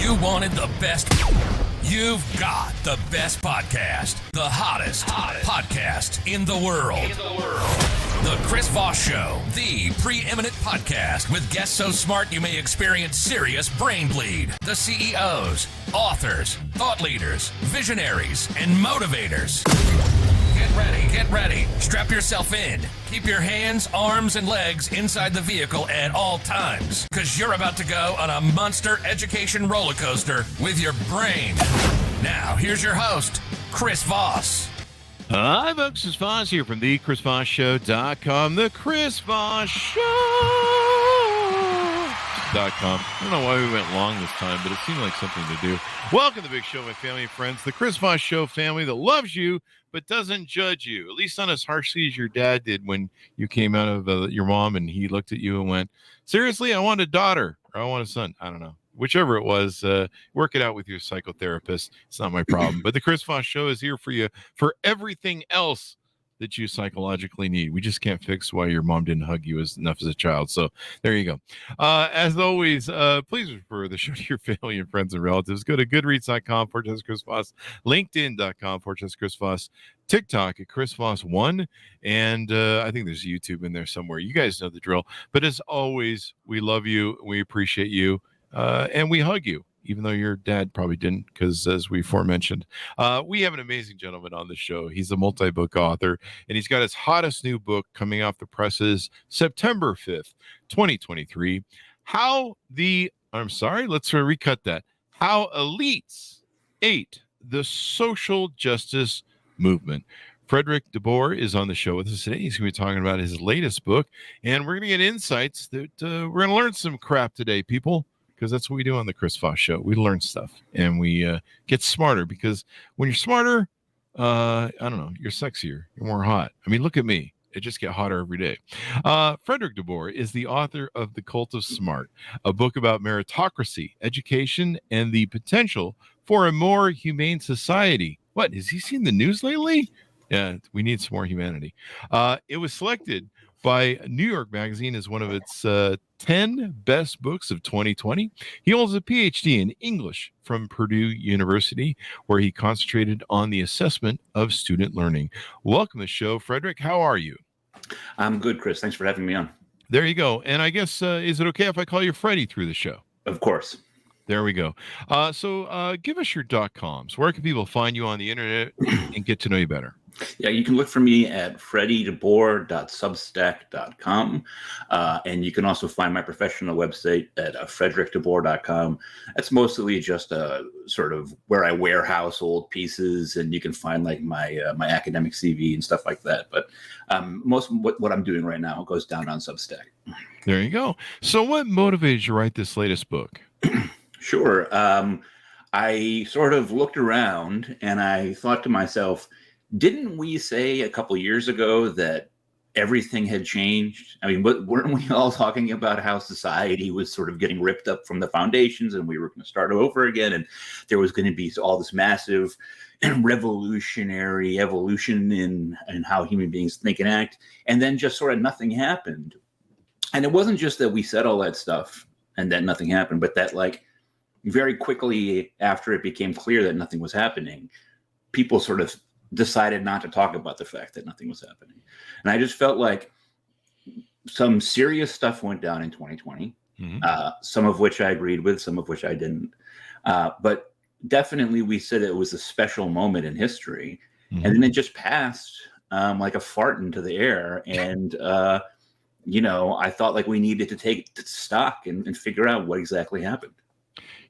You wanted the best. You've got the best podcast. The hottest podcast in the world. The Chris Voss Show, the preeminent podcast with guests so smart you may experience serious brain bleed. The CEOs, authors, thought leaders, visionaries, and motivators. Get ready. Strap yourself in. Keep your hands, arms, and legs inside the vehicle at all times, because you're about to go on a monster education roller coaster with your brain. Now, here's your host, Chris Voss. Hi, folks. It's Voss here from thechrisvossshow.com. The Chris Voss Show.com. I don't know why we went long this time, but it seemed like something to do. Welcome to the big show, my family and friends. The Chris Voss Show family that loves you but doesn't judge you, at least not as harshly as your dad did when you came out of your mom and he looked at you and went, seriously, I want a daughter or I want a son. I don't know. Whichever it was, work it out with your psychotherapist. It's not my problem. But the Chris Voss Show is here for you for everything else that you psychologically need. We just can't fix why your mom didn't hug you enough as a child. So there you go. As always, please refer the show to your family and friends and relatives. Go to goodreads.com / Chris Voss, linkedin.com / Chris Voss, TikTok at Chris Voss 1, and I think there's YouTube in there somewhere. You guys know the drill. But as always, we love you. We appreciate you. And we hug you, even though your dad probably didn't, because as we aforementioned, we have an amazing gentleman on the show. He's a multi-book author, and he's got his hottest new book coming off the presses September 5th, 2023. Let's recut that. How Elites Ate the Social Justice Movement. Fredrik deBoer is on the show with us today. He's going to be talking about his latest book, and we're going to get insights that we're going to learn some crap today, people. Because that's what we do on the Chris Voss Show. We learn stuff and we get smarter, because when you're smarter, I don't know, you're sexier, you're more hot. I mean, look at me. It just gets hotter every day. Fredrik deBoer is the author of The Cult of Smart, a book about meritocracy, education, and the potential for a more humane society. What, has he seen the news lately? Yeah, we need some more humanity. It was selected by New York Magazine as one of its 10 best books of 2020. He holds a PhD in English from Purdue University, where he concentrated on the assessment of student learning. Welcome to the show, Fredrik. How are you? I'm good, Chris. Thanks for having me on. There you go. And I guess, is it okay if I call you Freddie through the show? Of course. There we go. So give us your .coms. Where can people find you on the internet and get to know you better? Yeah, you can look for me at freddydeBoer.substack.com. And you can also find my professional website at fredrikdeboer.com. That's mostly just a sort of where I warehouse old pieces, and you can find like my academic CV and stuff like that. But most of what I'm doing right now goes down on Substack. There you go. So what motivated you to write this latest book? Sure. I sort of looked around and I thought to myself, didn't we say a couple years ago that everything had changed? I mean, weren't we all talking about how society was sort of getting ripped up from the foundations and we were going to start over again, and there was going to be all this massive revolutionary evolution in how human beings think and act, and then just sort of nothing happened. And it wasn't just that we said all that stuff and that nothing happened, but that like very quickly after it became clear that nothing was happening, people sort of decided not to talk about the fact that nothing was happening. And I just felt like some serious stuff went down in 2020, some of which I agreed with, some of which I didn't. But definitely we said it was a special moment in history. And then it just passed like a fart into the air. And, I thought like we needed to take stock and figure out what exactly happened.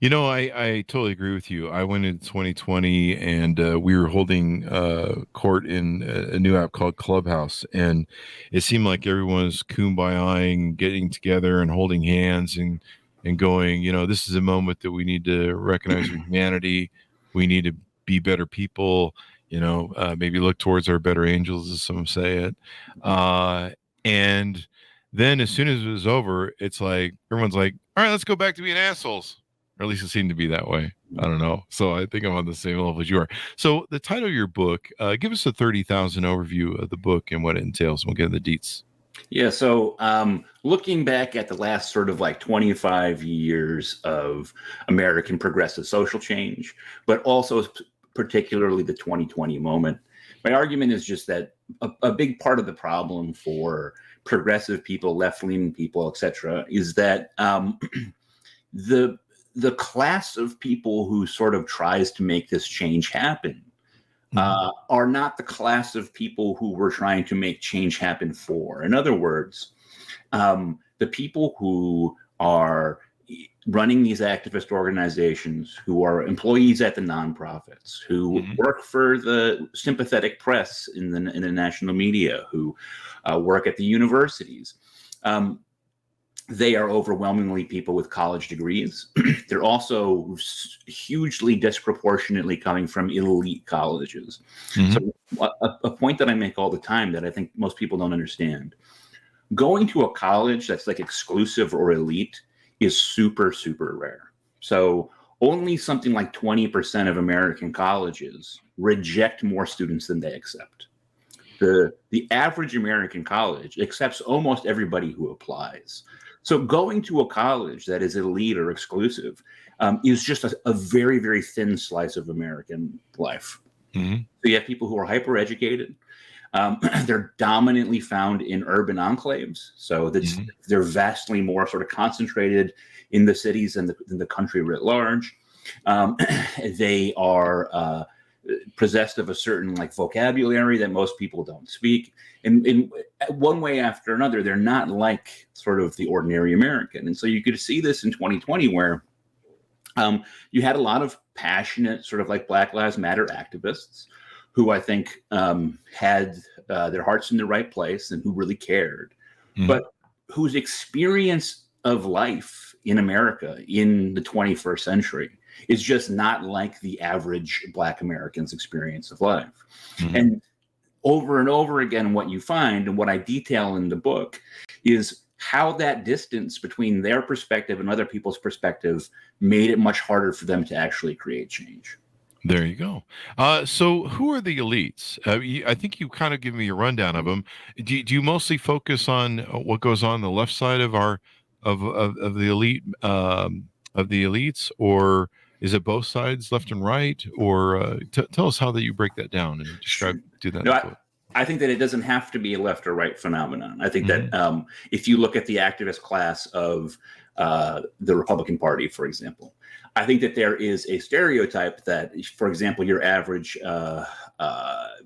You know, I totally agree with you. I went in 2020 and we were holding court in a new app called Clubhouse. And it seemed like everyone was kumbayaing, getting together and holding hands and going, this is a moment that we need to recognize humanity. We need to be better people, maybe look towards our better angels, as some say it. And then as soon as it was over, it's like, everyone's like, all right, let's go back to being assholes. Or at least it seemed to be that way. I don't know. So I think I'm on the same level as you are. So the title of your book, give us a 30,000 overview of the book and what it entails. We'll get into the deets. Yeah. So looking back at the last sort of like 25 years of American progressive social change, but also particularly the 2020 moment, my argument is just that a big part of the problem for progressive people, left-leaning people, etc., is that the class of people who sort of tries to make this change happen are not the class of people who we're trying to make change happen for. In other words, the people who are running these activist organizations, who are employees at the nonprofits, who work for the sympathetic press in the national media, who work at the universities, they are overwhelmingly people with college degrees. They're also hugely disproportionately coming from elite colleges. So a point that I make all the time that I think most people don't understand, going to a college that's like exclusive or elite is super, super rare. So only something like 20% of American colleges reject more students than they accept. The average American college accepts almost everybody who applies. So going to a college that is elite or exclusive is just a very, very thin slice of American life. So you have people who are hyper educated. They're dominantly found in urban enclaves. So they're vastly more sort of concentrated in the cities and the country writ large. They are possessed of a certain like vocabulary that most people don't speak. And in one way after another, they're not like sort of the ordinary American. And so you could see this in 2020 where you had a lot of passionate sort of like Black Lives Matter activists who I think had their hearts in the right place and who really cared, but whose experience of life in America in the 21st century is just not like the average Black American's experience of life. And over again, what you find and what I detail in the book is how that distance between their perspective and other people's perspective made it much harder for them to actually create change. There you go. So who are the elites? I think you kind of give me a rundown of them. Do you mostly focus on what goes on the left side of our of the elite of the elites, or is it both sides, left and right? Or tell us how that you break that down and do that. No, I think that it doesn't have to be a left or right phenomenon. I think that if you look at the activist class of the Republican Party, for example, I think that there is a stereotype that, for example, your average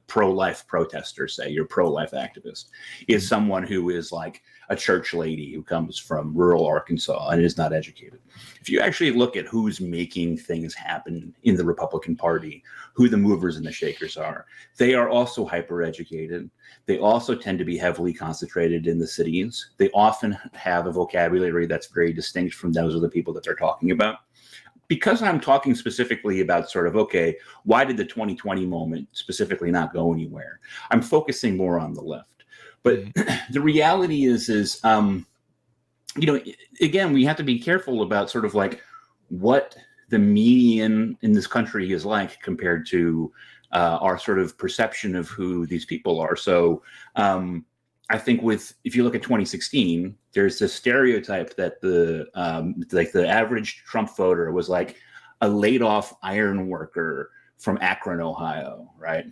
pro-life protester, say your pro-life activist, is someone who is like a church lady who comes from rural Arkansas and is not educated. If you actually look at who's making things happen in the Republican Party, who the movers and the shakers are, they are also hyper-educated. They also tend to be heavily concentrated in the cities. They often have a vocabulary that's very distinct from those of the people that they're talking about. Because I'm talking specifically about sort of, okay, why did the 2020 moment specifically not go anywhere? I'm focusing more on the left. But the reality is, again, we have to be careful about sort of like what the median in this country is like compared to our sort of perception of who these people are. So I think if you look at 2016, there's this stereotype that the average Trump voter was like a laid off iron worker from Akron, Ohio, right?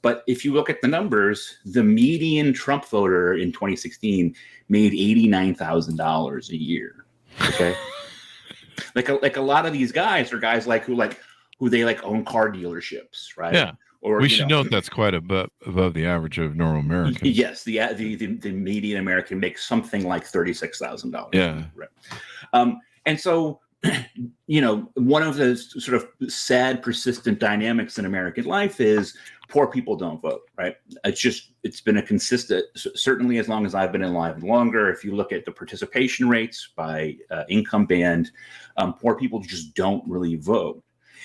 But if you look at the numbers, the median Trump voter in 2016 made $89,000 a year. Okay, like a lot of these guys are guys who they own car dealerships, right? Yeah. Or we should note that's quite above the average of normal Americans. Yes, the median American makes something like $36,000. Yeah. Right. And so, one of the sort of sad, persistent dynamics in American life is poor people don't vote, right? It's been a consistent, certainly as long as I've been alive and longer. If you look at the participation rates by income band, poor people just don't really vote.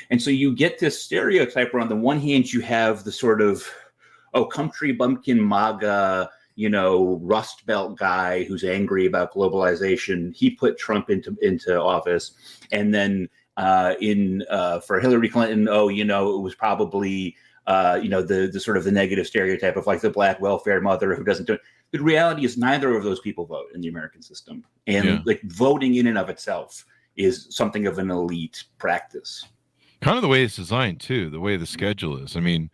And so you get this stereotype where on the one hand, you have the sort of, country bumpkin MAGA, Rust Belt guy who's angry about globalization. He put Trump into office. And then for Hillary Clinton, it was probably the sort of the negative stereotype of like the black welfare mother who doesn't do it. The reality is neither of those people vote in the American system. And like voting in and of itself is something of an elite practice. Kind of the way it's designed too, the way the schedule is. I mean,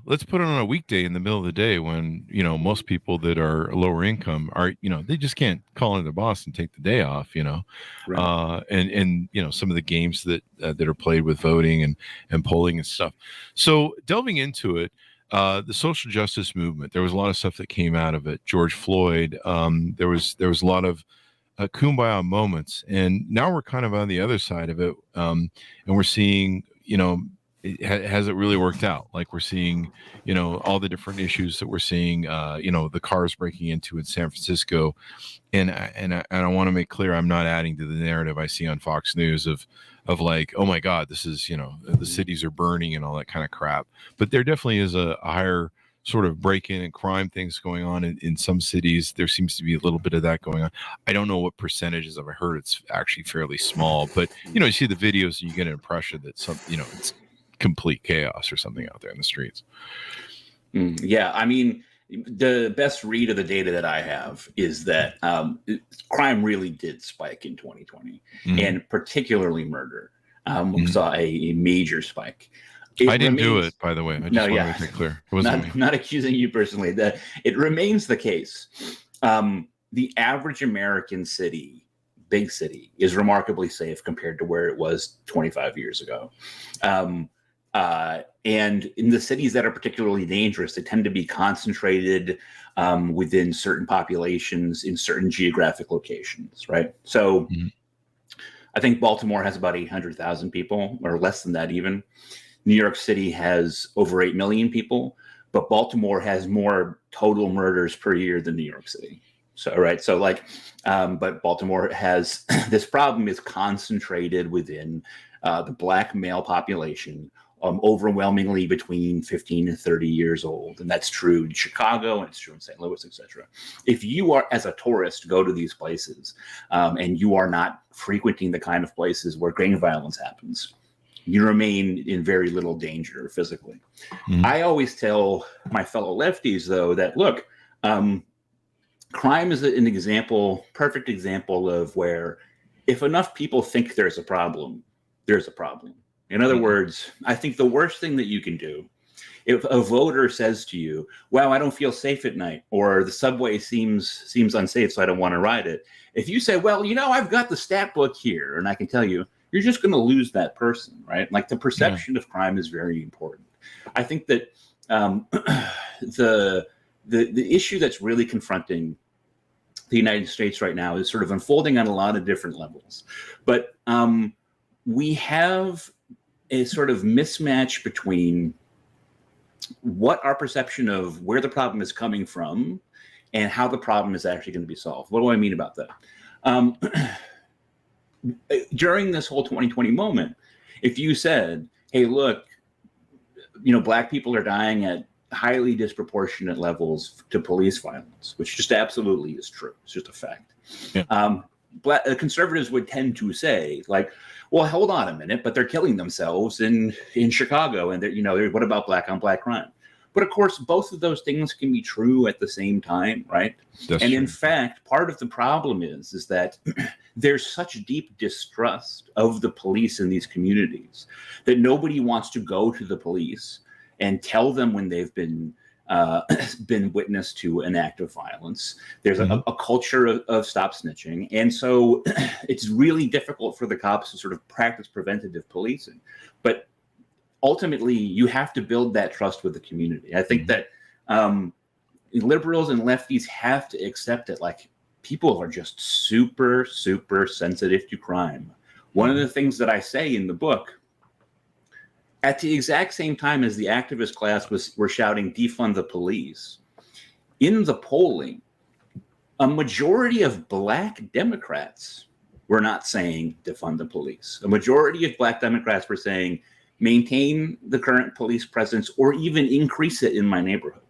let's put it on a weekday in the middle of the day when, most people that are lower income are, they just can't call in their boss and take the day off, Right. and some of the games that are played with voting and polling and stuff. So delving into it, the social justice movement, there was a lot of stuff that came out of it. George Floyd, there was a lot of kumbaya moments, and now we're kind of on the other side of it, and we're seeing, has it really worked out? Like we're seeing, all the different issues that we're seeing, the cars breaking into in San Francisco, and I want to make clear, I'm not adding to the narrative I see on Fox News of like, oh my God, this is, the cities are burning and all that kind of crap. But there definitely is a higher sort of break-in and crime things going on in some cities. There seems to be a little bit of that going on. I don't know what percentages of. I heard it's actually fairly small, but you see the videos and you get an impression that it's complete chaos or something out there in the streets. Yeah, I mean, the best read of the data that I have is that crime really did spike in 2020, and particularly murder saw a major spike. I didn't do it, by the way. I just want to make that clear. It wasn't not accusing you personally. It remains the case. The average American city, big city, is remarkably safe compared to where it was 25 years ago. And in the cities that are particularly dangerous, they tend to be concentrated within certain populations in certain geographic locations, right? So I think Baltimore has about 800,000 people, or less than that even. New York City has over 8 million people, but Baltimore has more total murders per year than New York City. So, right. So but Baltimore has this problem is concentrated within the Black male population, overwhelmingly between 15 and 30 years old. And that's true in Chicago, and it's true in St. Louis, etc. If you are, as a tourist, go to these places and you are not frequenting the kind of places where gang violence happens, you remain in very little danger physically. I always tell my fellow lefties, though, that look, crime is an perfect example of where if enough people think there's a problem, there's a problem. In other words, I think the worst thing that you can do, if a voter says to you, wow, I don't feel safe at night, or the subway seems unsafe, so I don't want to ride it. If you say, well, I've got the stat book here, and I can tell you, you're just going to lose that person, right? Like the perception of crime is very important. I think that the issue that's really confronting the United States right now is sort of unfolding on a lot of different levels. But we have a sort of mismatch between what our perception of where the problem is coming from and how the problem is actually going to be solved. What do I mean about that? During this whole 2020 moment, if you said, hey, look, Black people are dying at highly disproportionate levels to police violence, which just absolutely is true. It's just a fact. Yeah. Conservatives would tend to say, like, well, hold on a minute, but they're killing themselves in Chicago, and what about Black on Black crime? But of course, both of those things can be true at the same time, right? That's true. In fact, part of the problem is that there's such deep distrust of the police in these communities that nobody wants to go to the police and tell them when they've been witness to an act of violence. There's a culture of stop snitching. And so it's really difficult for the cops to sort of practice preventative policing. But ultimately, you have to build that trust with the community. I think that liberals and lefties have to accept it. Like, people are just super, super sensitive to crime. One of the things that I say in the book, at the exact same time as the activist class were shouting, defund the police, in the polling, a majority of Black Democrats were not saying defund the police. A majority of Black Democrats were saying, maintain the current police presence or even increase it in my neighborhood,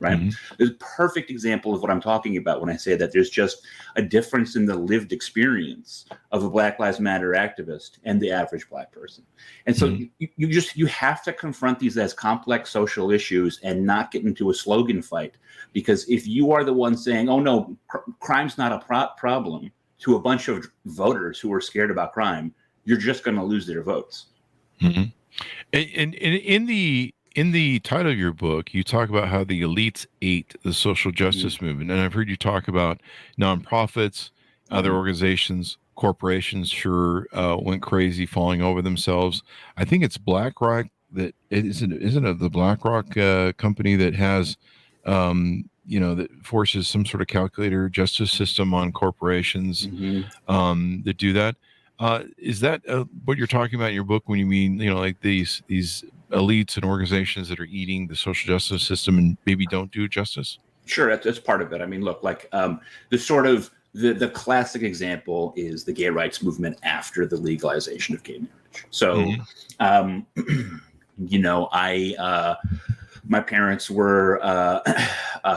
right? Mm-hmm. There's a perfect example of what I'm talking about when I say that there's just a difference in the lived experience of a Black Lives Matter activist and the average Black person. And so you have to confront these as complex social issues and not get into a slogan fight, because if you are the one saying, oh no, crime's not a problem, to a bunch of voters who are scared about crime, you're just going to lose their votes. Mm-hmm. And in the title of your book, you talk about how the elites ate the social justice movement. And I've heard you talk about nonprofits, other organizations, corporations sure went crazy, falling over themselves. I think it's BlackRock that isn't it the BlackRock company that has that forces some sort of calculator justice system on corporations that do that. Is that what you're talking about in your book when you mean, like these elites and organizations that are eating the social justice system and maybe don't do justice? Sure, that's part of it. I mean, look, like the classic example is the gay rights movement after the legalization of gay marriage. So, my parents were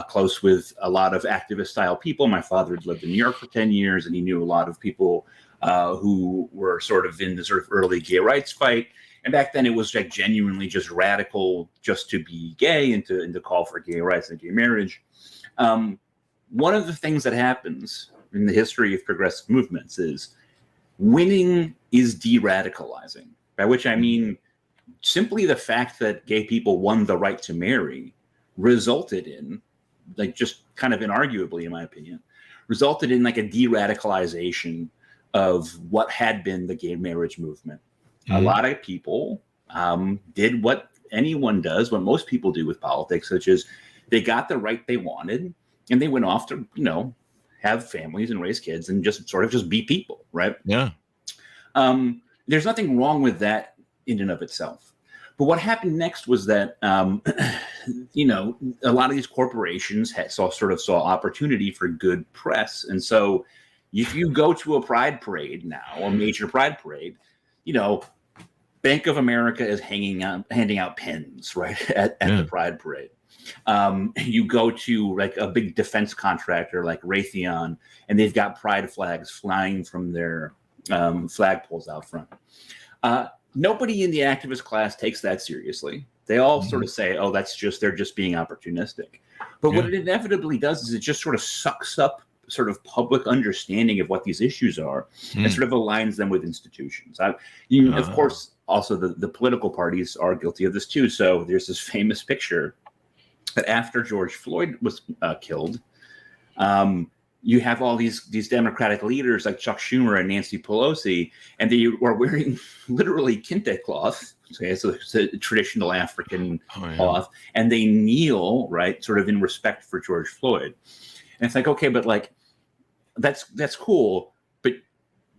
close with a lot of activist style people. My father had lived in New York for 10 years, and he knew a lot of people who were sort of in the sort of early gay rights fight. And back then it was like genuinely just radical just to be gay and to call for gay rights and gay marriage. One of the things that happens in the history of progressive movements is winning is de-radicalizing, by which I mean simply the fact that gay people won the right to marry resulted in, like, just kind of inarguably, in my opinion, resulted in like a de-radicalization of what had been the gay marriage movement. A lot of people did what anyone does, what most people do with politics, which is they got the right they wanted and they went off to, have families and raise kids and just sort of just be people, right? Yeah. There's nothing wrong with that in and of itself. But what happened next was that, a lot of these corporations saw opportunity for good press. And so if you go to a pride parade now, a major pride parade, Bank of America is handing out pens, right, at the Pride Parade. You go to like a big defense contractor like Raytheon, and they've got pride flags flying from their flagpoles out front. Nobody in the activist class takes that seriously. They all sort of say, oh, they're just being opportunistic. But what it inevitably does is it just sort of sucks up sort of public understanding of what these issues are and sort of aligns them with institutions. Of course, also the political parties are guilty of this too. So there's this famous picture that after George Floyd was killed, you have all these Democratic leaders like Chuck Schumer and Nancy Pelosi, and they are wearing literally kente cloth. So it's a traditional African cloth, and they kneel, right, sort of in respect for George Floyd. And it's like, okay, but like, that's cool, but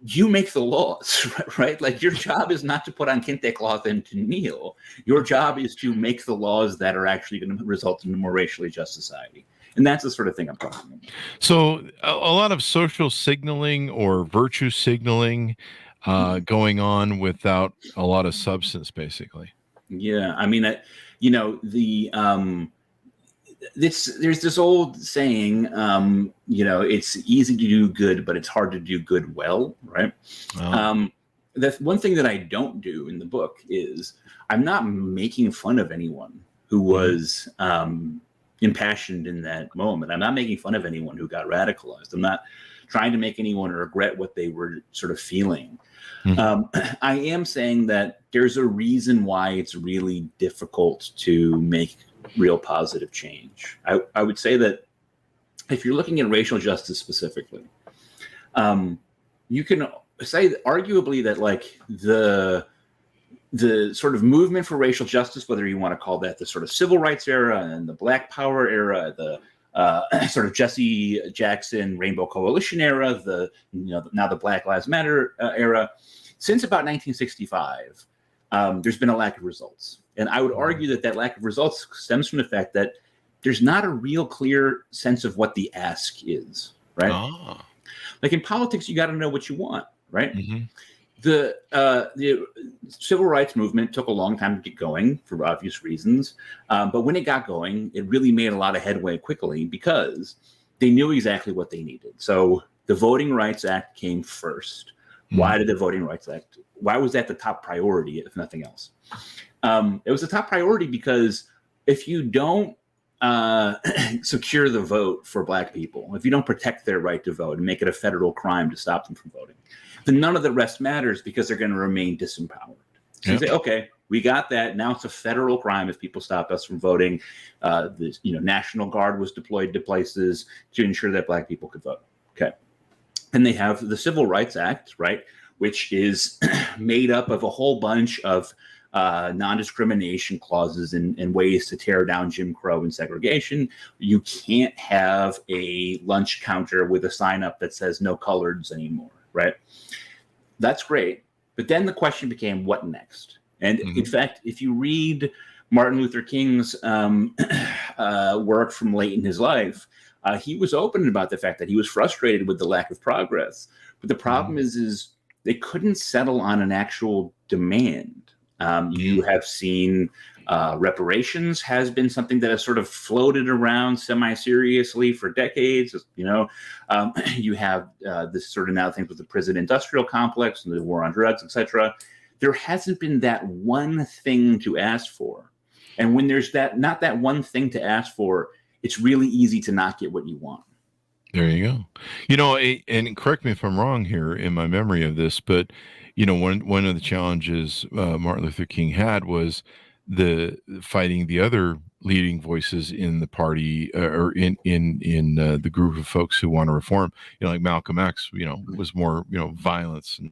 you make the laws, right? Like, your job is not to put on kente cloth and to kneel. Your job is to make the laws that are actually going to result in a more racially just society. And that's the sort of thing I'm talking about. So a lot of social signaling or virtue signaling going on without a lot of substance, basically. Yeah. I mean, there's this old saying, it's easy to do good, but it's hard to do good well, right? The one thing that I don't do in the book is I'm not making fun of anyone who was impassioned in that moment. I'm not making fun of anyone who got radicalized. I'm not trying to make anyone regret what they were sort of feeling. I am saying that there's a reason why it's really difficult to make real positive change. I would say that if you're looking at racial justice specifically, you can say arguably that like the sort of movement for racial justice, whether you want to call that the sort of civil rights era and the Black Power era, the sort of Jesse Jackson Rainbow Coalition era, now the Black Lives Matter era, since about 1965, there's been a lack of results. And I would argue that lack of results stems from the fact that there's not a real clear sense of what the ask is, right? Like in politics, you got to know what you want, right? The civil rights movement took a long time to get going for obvious reasons. But when it got going, it really made a lot of headway quickly because they knew exactly what they needed. So the Voting Rights Act came first. Why did the Voting Rights Act? Why was that the top priority, if nothing else? It was the top priority because if you don't secure the vote for Black people, if you don't protect their right to vote and make it a federal crime to stop them from voting, then none of the rest matters because they're going to remain disempowered. So you say, okay, we got that. Now it's a federal crime if people stop us from voting. The National Guard was deployed to places to ensure that Black people could vote. Okay. And they have the Civil Rights Act, right, which is made up of a whole bunch of non-discrimination clauses and ways to tear down Jim Crow and segregation. You can't have a lunch counter with a sign up that says no coloreds anymore, right? That's great. But then the question became, what next? And in fact, if you read Martin Luther King's work from late in his life, he was open about the fact that he was frustrated with the lack of progress. But the problem is they couldn't settle on an actual demand. You have seen reparations has been something that has sort of floated around semi-seriously for decades. You have this sort of now thing with the prison industrial complex and the war on drugs, etc. There hasn't been that one thing to ask for. And when there's not that one thing to ask for, it's really easy to not get what you want. There you go. And correct me if I'm wrong here in my memory of this, but one of the challenges Martin Luther King had was the fighting the other leading voices in the party or in the group of folks who want to reform. Like Malcolm X, was more violence and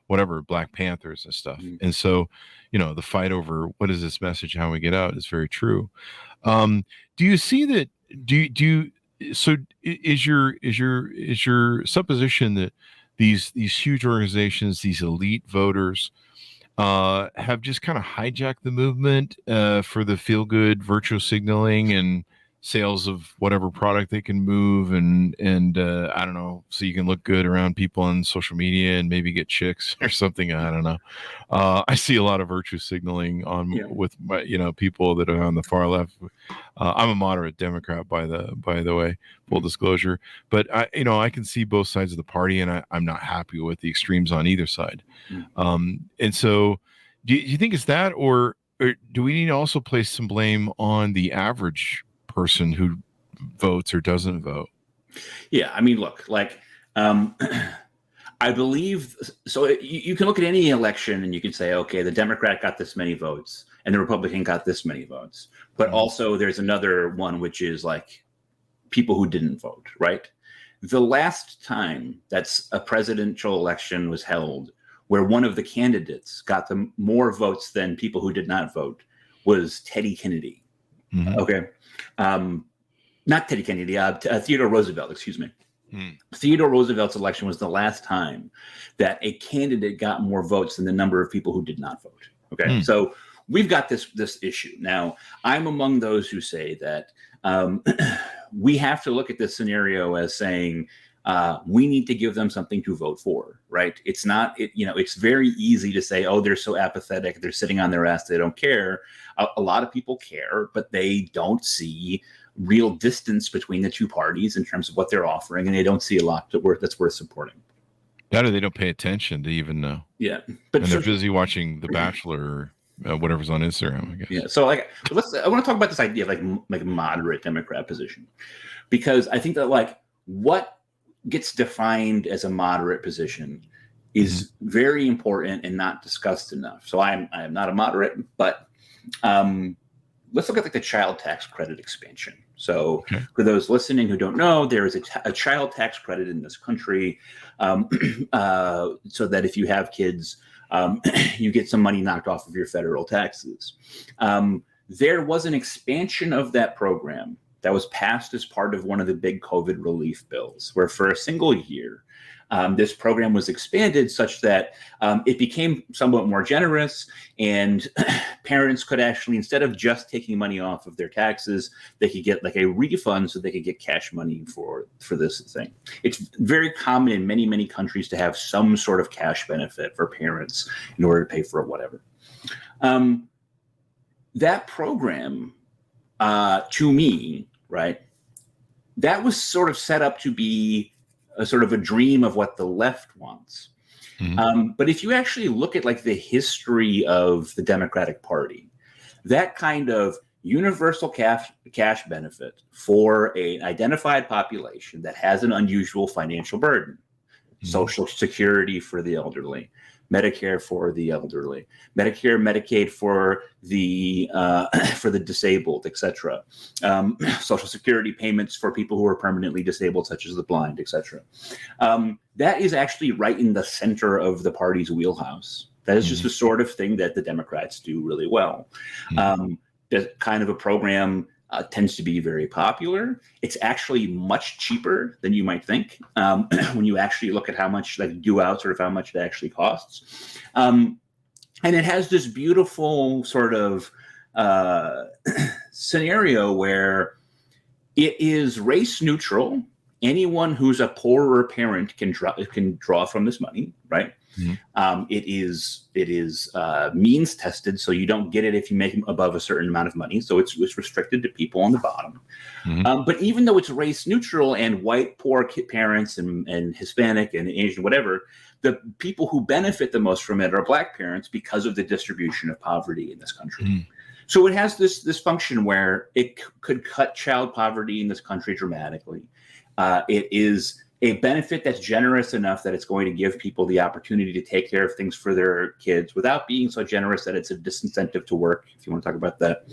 whatever, Black Panthers and stuff. And so, the fight over what is this message, how we get out, is very true. Do you see that? So is your supposition that these huge organizations, these elite voters, have just kind of hijacked the movement for the feel-good virtue signaling and sales of whatever product they can move and I don't know, so you can look good around people on social media and maybe get chicks or something. I don't know. I see a lot of virtue signaling with people that are on the far left. I'm a moderate Democrat, by the way, full disclosure. But I can see both sides of the party, and I'm not happy with the extremes on either side. And so, do you think it's that, or do we need to also place some blame on the average person who votes or doesn't vote? Yeah, I mean, look, I believe so. You can look at any election and you can say, okay, the Democrat got this many votes and the Republican got this many votes. But also there's another one, which is like people who didn't vote, right? The last time that's a presidential election was held where one of the candidates got the more votes than people who did not vote was Teddy Kennedy. Okay. Not Teddy Kennedy, Theodore Roosevelt, excuse me. Theodore Roosevelt's election was the last time that a candidate got more votes than the number of people who did not vote. Okay. So we've got this issue. Now, I'm among those who say that we have to look at this scenario as saying we need to give them something to vote for, right? It's not, it's very easy to say, oh, they're so apathetic, they're sitting on their ass, they don't care. A lot of people care, but they don't see real distance between the two parties in terms of what they're offering, and they don't see a lot that's worth supporting. That or they don't pay attention to even know. Yeah, and they're busy watching The Bachelor or whatever's on Instagram, I guess. Yeah, so I want to talk about this idea of like moderate Democrat position, because I think that what gets defined as a moderate position is very important and not discussed enough. So I am not a moderate, but let's look at the child tax credit expansion. So for those listening who don't know, there is a child tax credit in this country so that if you have kids, you get some money knocked off of your federal taxes. There was an expansion of that program that was passed as part of one of the big COVID relief bills, where for a single year, this program was expanded such that it became somewhat more generous, and parents could actually, instead of just taking money off of their taxes, they could get like a refund so they could get cash money for this thing. It's very common in many, many countries to have some sort of cash benefit for parents in order to pay for whatever. That program, to me, right, that was sort of set up to be a sort of a dream of what the left wants. But if you actually look at like the history of the Democratic Party, that kind of universal cash benefit for an identified population that has an unusual financial burden, Social Security for the elderly, Medicare for the elderly, Medicare, Medicaid for the disabled, etc. Social Security payments for people who are permanently disabled, such as the blind, etc. That is actually right in the center of the party's wheelhouse. That is just the sort of thing that the Democrats do really well. That kind of a program tends to be very popular. It's actually much cheaper than you might think when you actually look at how much, like, do out sort of how much it actually costs. And it has this beautiful sort of scenario where it is race neutral. Anyone who's a poorer parent can draw from this money, right? It is means tested, so you don't get it if you make above a certain amount of money. So it's restricted to people on the bottom. But even though it's race neutral and white poor parents and Hispanic and Asian, whatever, the people who benefit the most from it are Black parents because of the distribution of poverty in this country. So it has this function where it could cut child poverty in this country dramatically. It is a benefit that's generous enough that it's going to give people the opportunity to take care of things for their kids without being so generous that it's a disincentive to work, if you want to talk about that.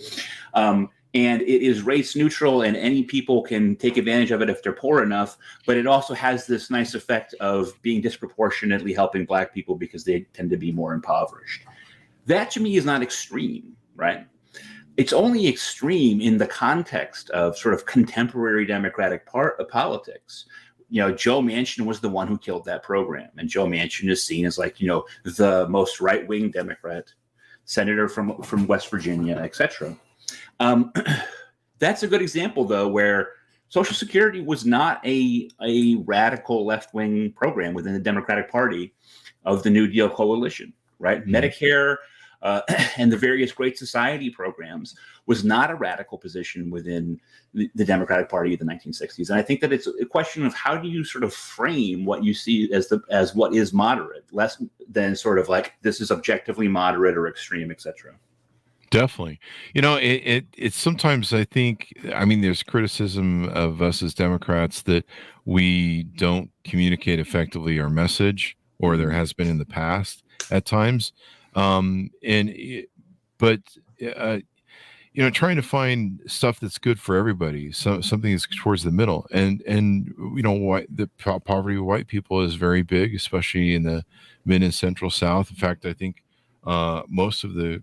And it is race neutral, and any people can take advantage of it if they're poor enough. But it also has this nice effect of being disproportionately helping Black people because they tend to be more impoverished. That to me is not extreme, right? It's only extreme in the context of sort of contemporary Democratic politics. You know, Joe Manchin was the one who killed that program. And Joe Manchin is seen as, like, you know, the most right-wing Democrat, senator from West Virginia, etc. That's a good example, though, where Social Security was not a radical left-wing program within the Democratic Party of the New Deal coalition, right? Medicare and the various Great Society programs was not a radical position within the Democratic Party of the 1960s. And I think that it's a question of how do you sort of frame what you see as what is moderate, less than sort of like this is objectively moderate or extreme, etc. Definitely. You know, it's sometimes I think, I mean, there's criticism of us as Democrats that we don't communicate effectively our message, or there has been in the past at times. You know, trying to find stuff that's good for everybody, something that's towards the middle, and you know, the poverty of white people is very big, especially in the mid and central South. In fact, I think most of the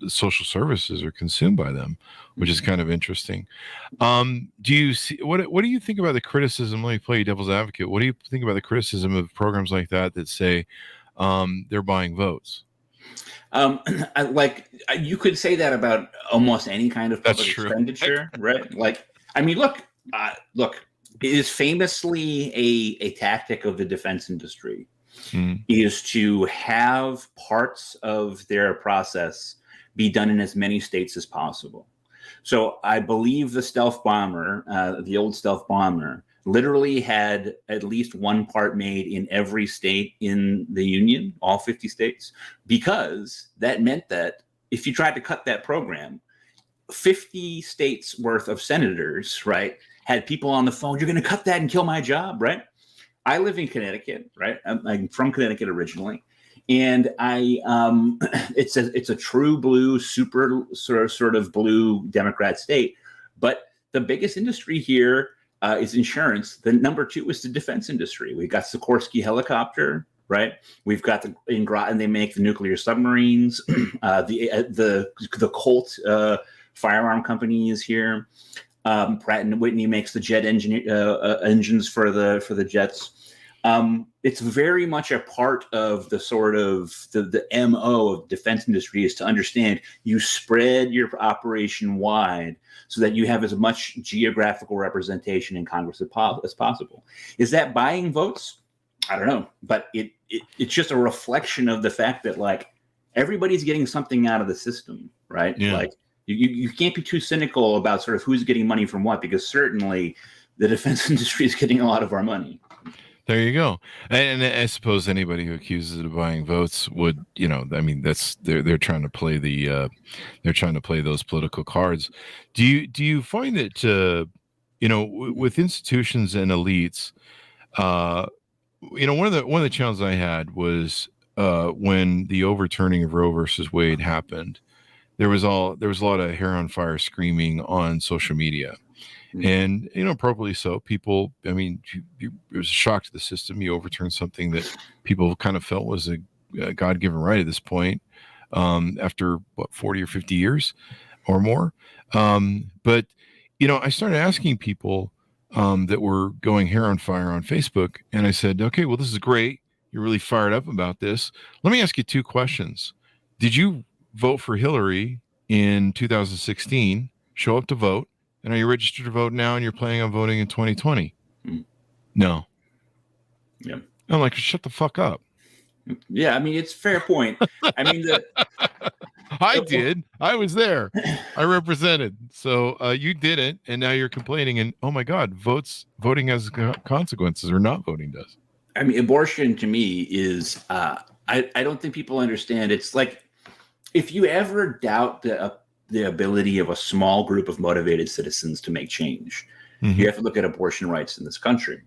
social services are consumed by them, which is kind of interesting. Do you see what do you think about the criticism? Let me play devil's advocate. What do you think about the criticism of programs like that say they're buying votes? You could say that about almost any kind of public expenditure, right? Like, I mean, look, it is famously a tactic of the defense industry is to have parts of their process be done in as many states as possible. So I believe the stealth bomber, the old stealth bomber, literally had at least one part made in every state in the union, all 50 states, because that meant that if you tried to cut that program, 50 states worth of senators, right, had people on the phone, you're going to cut that and kill my job, right? I live in Connecticut, right? I'm from Connecticut originally. And it's a true blue, super sort of blue Democrat state. But the biggest industry here is insurance. The number two is the defense industry. We've got Sikorsky helicopter, right? We've got in Groton, they make the nuclear submarines. The Colt firearm company is here. Pratt and Whitney makes the jet engines for the jets. It's very much a part of the sort of the MO of defense industry is to understand you spread your operation wide so that you have as much geographical representation in Congress as possible. Is that buying votes? I don't know, but it's just a reflection of the fact that like everybody's getting something out of the system, right? Yeah. Like you can't be too cynical about sort of who's getting money from what, because certainly the defense industry is getting a lot of our money. There you go. And I suppose anybody who accuses it of buying votes would, I mean, that's they're trying to play they're trying to play those political cards. Do you find that with institutions and elites, one of the challenges I had was when the overturning of Roe versus Wade happened. There was a lot of hair on fire screaming on social media. And, appropriately so. People, I mean, it was a shock to the system. You overturned something that people kind of felt was a God-given right at this point, after 40 or 50 years or more. But, I started asking people that were going hair on fire on Facebook. And I said, okay, well, this is great. You're really fired up about this. Let me ask you two questions. Did you vote for Hillary in 2016? Show up to vote. And are you registered to vote now and you're planning on voting in 2020? No. Yeah. I'm like, shut the fuck up. Yeah, I mean, it's a fair point. I mean, I did. I was there. I represented. So you didn't, and now you're complaining. And oh my God, voting has consequences, or not voting does. I mean, abortion to me is. I don't think people understand. It's like if you ever doubt the ability of a small group of motivated citizens to make change, you have to look at abortion rights in this country.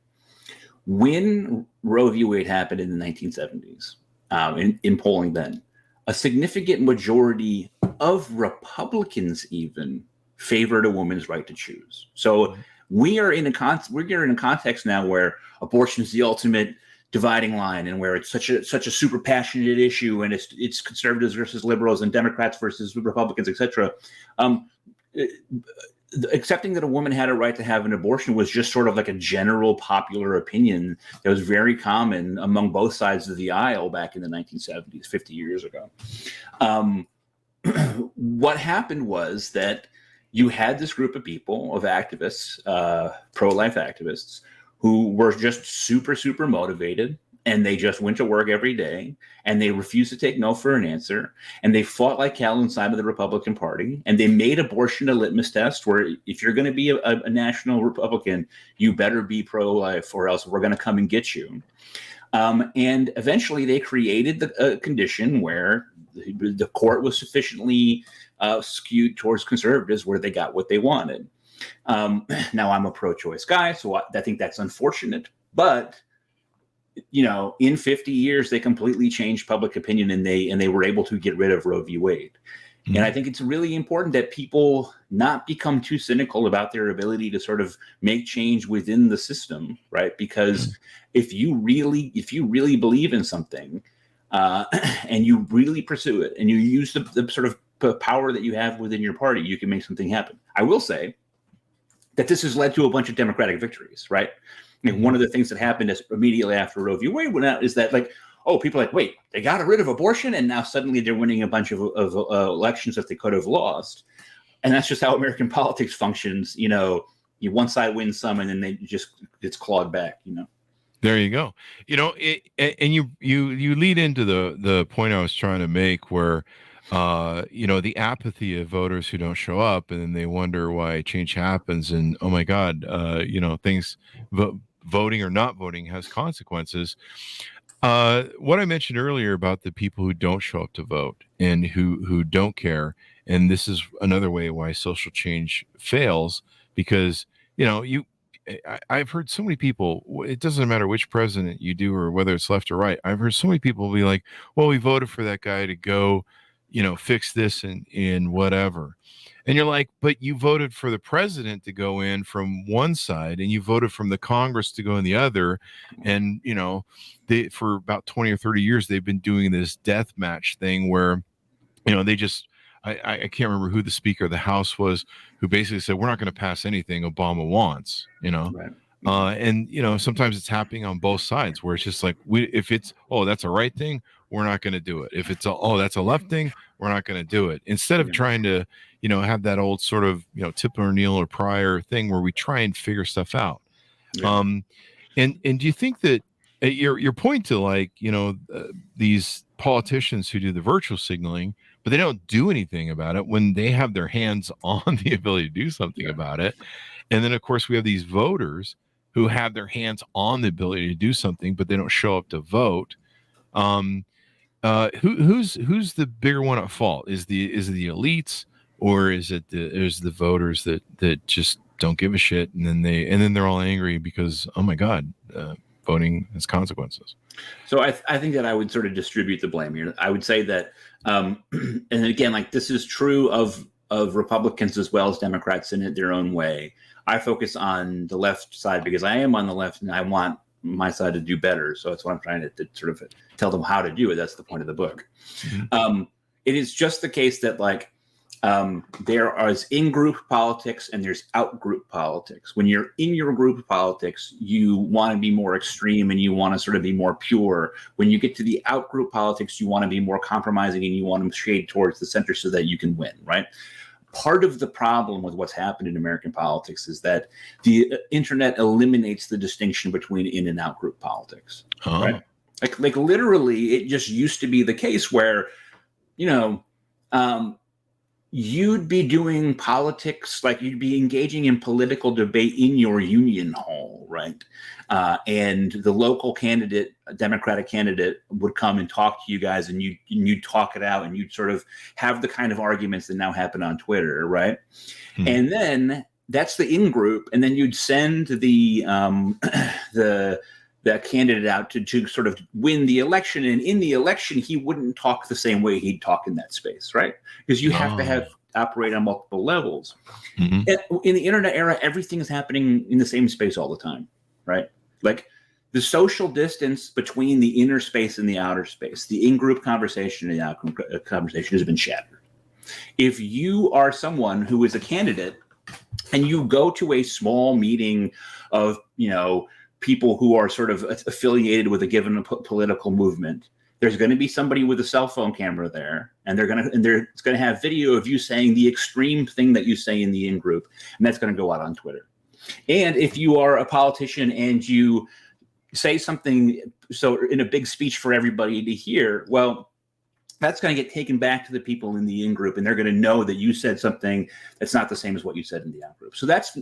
When Roe v. Wade happened in the 1970s, in polling then, a significant majority of Republicans even favored a woman's right to choose. So we're in a context now where abortion is the ultimate dividing line, and where it's such a super passionate issue, and it's conservatives versus liberals and Democrats versus Republicans, etc. Accepting that a woman had a right to have an abortion was just sort of like a general popular opinion that was very common among both sides of the aisle back in the 1970s, 50 years ago. What happened was that you had this group of people, of activists, pro-life activists, who were just super, super motivated, and they just went to work every day, and they refused to take no for an answer, and they fought like hell inside of the Republican Party, and they made abortion a litmus test where if you're going to be a national Republican, you better be pro-life, or else we're going to come and get you. And eventually they created the condition where the court was sufficiently skewed towards conservatives, where they got what they wanted. Now I'm a pro-choice guy, so I think that's unfortunate, but in 50 years they completely changed public opinion, and they were able to get rid of Roe v. Wade. And I think it's really important that people not become too cynical about their ability to sort of make change within the system, right? Because if you really believe in something, and you really pursue it, and you use the sort of power that you have within your party, you can make something happen. I will say that this has led to a bunch of Democratic victories, right? And one of the things that happened immediately after Roe v. Wade went out is that, like, people are like, wait, they got rid of abortion, and now suddenly they're winning a bunch of elections that they could have lost. And that's just how American politics functions. One side wins some, and then it's clawed back. There you go. And you lead into the point I was trying to make, where the apathy of voters who don't show up, and then they wonder why change happens, and oh my God, things voting or not voting has consequences. What I mentioned earlier about the people who don't show up to vote and who don't care, and this is another way why social change fails, because I've heard so many people, it doesn't matter which president you do or whether it's left or right, I've heard so many people be like, well, we voted for that guy to go fix this in whatever. And you're like, but you voted for the president to go in from one side, and you voted from the Congress to go in the other. And, for about 20 or 30 years, they've been doing this death match thing where, they just, I can't remember who the Speaker of the House was, who basically said, we're not going to pass anything Obama wants, Right. And sometimes it's happening on both sides, where it's just like, if it's, oh, that's a right thing, we're not going to do it. If it's that's a left thing, we're not going to do it. Instead of trying to have that old sort of Tip O'Neill or Pryor thing where we try and figure stuff out. And do you think that your point to, like, these politicians who do the virtual signaling, but they don't do anything about it when they have their hands on the ability to do something about it? And then, of course, we have these voters who have their hands on the ability to do something, but they don't show up to vote. Who's the bigger one at fault? Is the elites, or is it the voters that just don't give a shit, and then they're all angry because, oh my God, voting has consequences? So I think that I would sort of distribute the blame here. I would say that, and again, like, this is true of Republicans as well as Democrats in it their own way. I focus on the left side because I am on the left and I want my side to do better. So that's what I'm trying to sort of tell them how to do it. That's the point of the book. Mm-hmm. It is just the case that, like, there is in-group politics and there's out-group politics. When you're in your group of politics, you want to be more extreme and you want to sort of be more pure. When you get to the out-group politics, you want to be more compromising and you want to shade towards the center so that you can win, right? Part of the problem with what's happened in American politics is that the internet eliminates the distinction between in and out group politics, right? Like literally, it just used to be the case where, you'd be doing politics, like you'd be engaging in political debate in your union hall, right? And the local candidate, a Democratic candidate, would come and talk to you guys, and you'd talk it out, and you'd sort of have the kind of arguments that now happen on Twitter, right? Hmm. And then that's the in group, and then you'd send the candidate out to sort of win the election. And in the election, he wouldn't talk the same way he'd talk in that space, right? Because you have to operate on multiple levels. Mm-hmm. In the internet era, everything is happening in the same space all the time, right? Like, the social distance between the inner space and the outer space, the in-group conversation and the out-group conversation has been shattered. If you are someone who is a candidate and you go to a small meeting of, people who are sort of affiliated with a given political movement, there's going to be somebody with a cell phone camera there, and it's going to have video of you saying the extreme thing that you say in the in group, and that's going to go out on Twitter. And if you are a politician and you say something so in a big speech for everybody to hear, well, that's going to get taken back to the people in the in group, and they're going to know that you said something that's not the same as what you said in the out group. So that's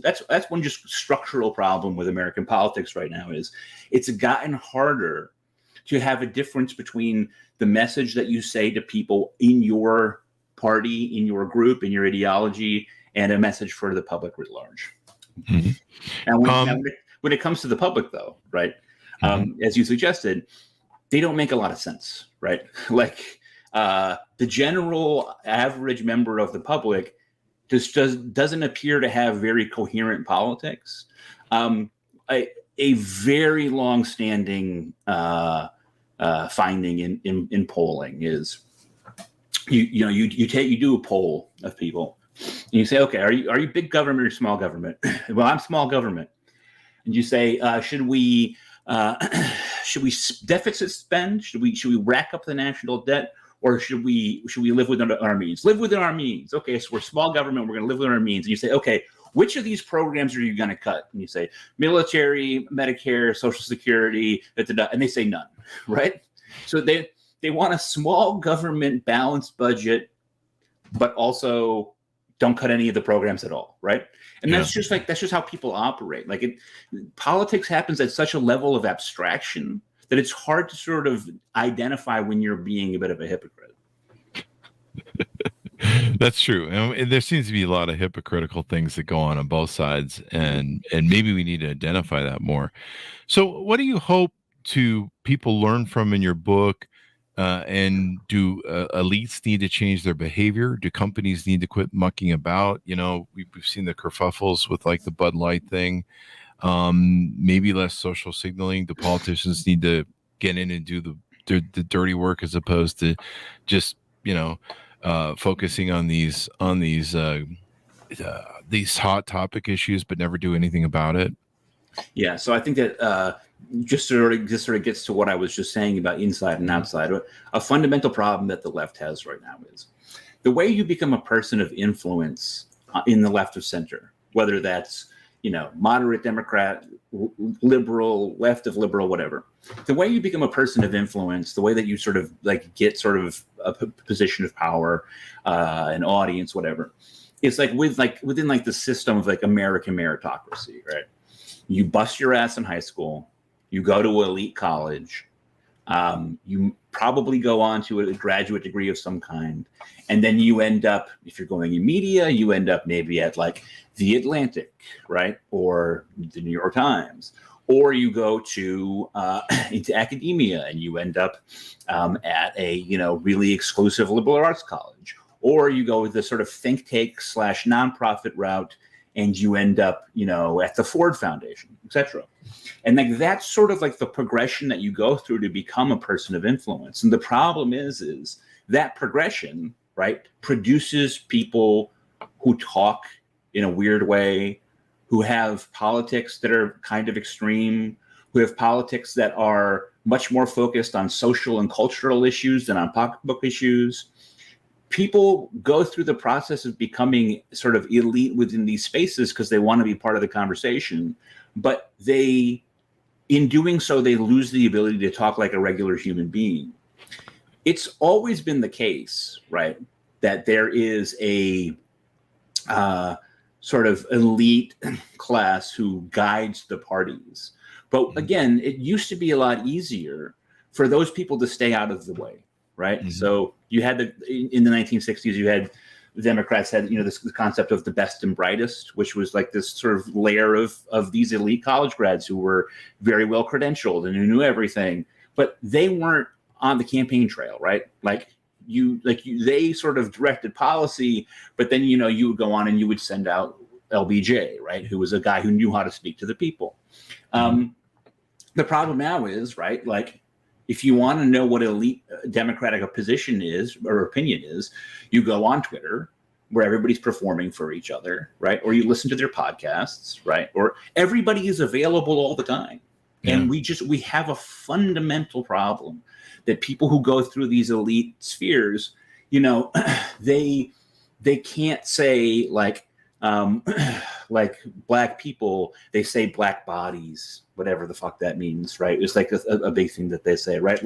one just structural problem with American politics right now, is it's gotten harder to have a difference between the message that you say to people in your party, in your group, in your ideology, and a message for the public writ large. Mm-hmm. And when it comes to the public, though, right, as you suggested, they don't make a lot of sense, right? Like, the general average member of the public doesn't appear to have very coherent politics. A very long-standing finding in polling is you do a poll of people and you say, okay, are you big government or small government? Well, I'm small government. And you say, should we deficit spend? Should we rack up the national debt? Or should we live within our means? Live within our means. Okay, so we're small government. We're going to live within our means. And you say, okay, which of these programs are you going to cut? And you say, military, Medicare, Social Security, and they say none, right? So they want a small government balanced budget, but also don't cut any of the programs at all, right? And that's just how people operate. Like, politics happens at such a level of abstraction that it's hard to sort of identify when you're being a bit of a hypocrite. That's true. And there seems to be a lot of hypocritical things that go on both sides, and maybe we need to identify that more. So what do you hope people learn from in your book? And do elites need to change their behavior? Do companies need to quit mucking about? We've seen the kerfuffles with, like, the Bud Light thing. Maybe less social signaling. The politicians need to get in and do the dirty work, as opposed to just focusing on these hot topic issues but never do anything about it. Yeah, so I think that just sort of gets to what I was just saying about inside and outside. A fundamental problem that the left has right now is the way you become a person of influence in the left of center, whether that's, moderate Democrat, liberal, left of liberal, whatever. The way you become a person of influence, the way that you sort of get sort of a position of power, an audience, whatever, it's within the system of American meritocracy, right? You bust your ass in high school, you go to an elite college, you probably go on to a graduate degree of some kind, and then you end up, if you're going in media, you end up maybe at The Atlantic, right? Or the New York Times. Or you go to into academia and you end up at a really exclusive liberal arts college. Or you go with the sort of think tank / nonprofit route and you end up, at the Ford Foundation, etc. And that's sort of the progression that you go through to become a person of influence. And the problem is that progression, right, produces people who talk in a weird way, who have politics that are kind of extreme, who have politics that are much more focused on social and cultural issues than on pocketbook issues. People go through the process of becoming sort of elite within these spaces because they want to be part of the conversation, but in doing so, they lose the ability to talk like a regular human being. It's always been the case, right, that there is a sort of elite class who guides the parties. But again, it used to be a lot easier for those people to stay out of the way, right? Mm-hmm. So you had in the 1960s, you had the Democrats had, this concept of the best and brightest, which was this sort of layer of these elite college grads who were very well credentialed and who knew everything, but they weren't on the campaign trail, right? They sort of directed policy, but then, you would go on and you would send out LBJ, right? Who was a guy who knew how to speak to the people. The problem now is, right, if you want to know what elite Democratic position is or opinion is, you go on Twitter where everybody's performing for each other, right? Or you listen to their podcasts, right? Or everybody is available all the time. Yeah. And we have a fundamental problem that people who go through these elite spheres, they can't say black people, they say black bodies, whatever the fuck that means, right? It's a big thing that they say, right?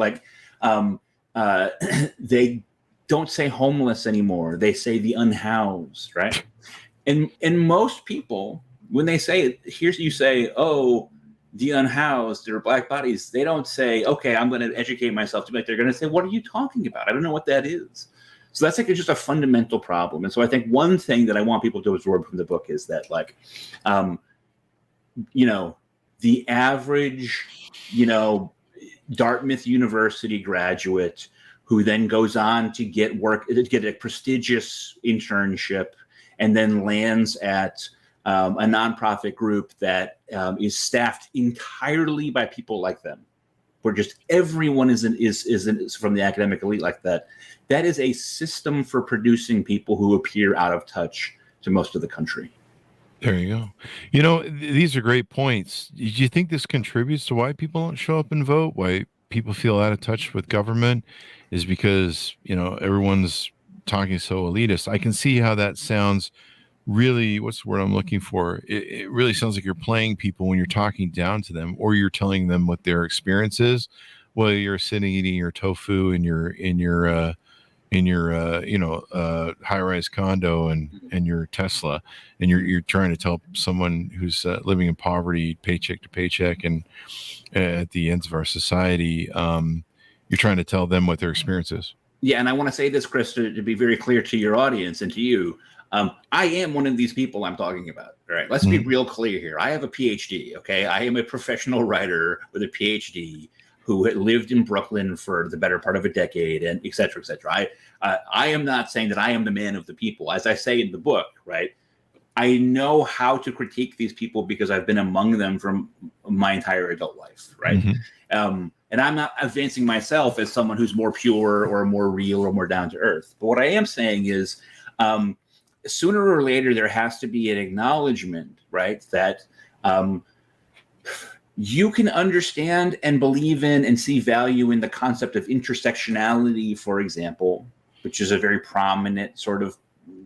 They don't say homeless anymore. They say the unhoused, right? And most people, when they say it, you say, oh, the unhoused or black bodies, they don't say, okay, I'm going to educate myself. They're going to say, what are you talking about? I don't know what that is. So that's just a fundamental problem. And so I think one thing that I want people to absorb from the book is that the average, Dartmouth University graduate who then goes on to get a prestigious internship and then lands at a nonprofit group that is staffed entirely by people like them, where just everyone is from the academic elite like that. That is a system for producing people who appear out of touch to most of the country. There you go. These are great points. Do you think this contributes to why people don't show up and vote? Why people feel out of touch with government is because, everyone's talking so elitist. I can see how that sounds really, what's the word I'm looking for? It really sounds like you're playing people when you're talking down to them, or you're telling them what their experience is. Well, you're sitting eating your tofu in your high-rise condo and your Tesla, and you're trying to tell someone who's living in poverty, paycheck to paycheck, and at the ends of our society, you're trying to tell them what their experience is. Yeah, and I want to say this, Chris, to be very clear to your audience and to you. I am one of these people I'm talking about. All right, let's be real clear here. I have a PhD. Okay, I am a professional writer with a PhD who had lived in Brooklyn for the better part of a decade, and et cetera, et cetera. I am not saying that I am the man of the people. As I say in the book, right, I know how to critique these people because I've been among them from my entire adult life, right? Mm-hmm. And I'm not advancing myself as someone who's more pure or more real or more down to earth. But what I am saying is sooner or later, there has to be an acknowledgement, right, that you can understand and believe in and see value in the concept of intersectionality, for example, which is a very prominent sort of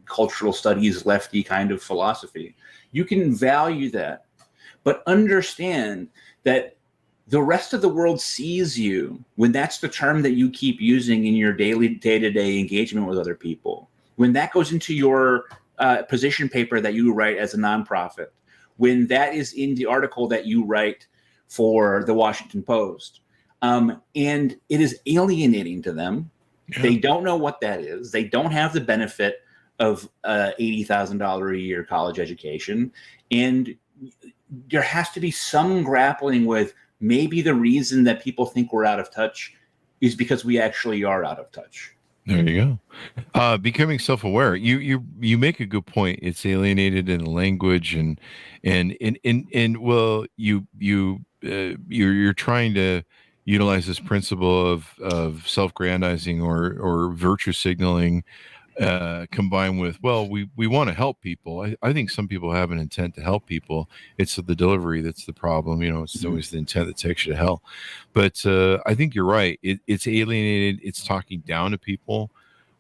cultural studies, lefty kind of philosophy. You can value that, but understand that the rest of the world sees you when that's the term that you keep using in your daily day-to-day engagement with other people. When that goes into your position paper that you write as a nonprofit, when that is in the article that you write for the Washington Post, and it is alienating to them. Yeah. They don't know what that is. They don't have the benefit of $80,000 a year college education. And there has to be some grappling with maybe the reason that people think we're out of touch is because we actually are out of touch. There you go. Becoming self-aware. You make a good point. It's alienated in language and well, you're trying to utilize this principle of self-grandizing or virtue signaling, combined with, well, we want to help people. I think some people have an intent to help people. It's the delivery that's the problem. It's always the intent that takes you to hell. But I think you're right. It's alienated. It's talking down to people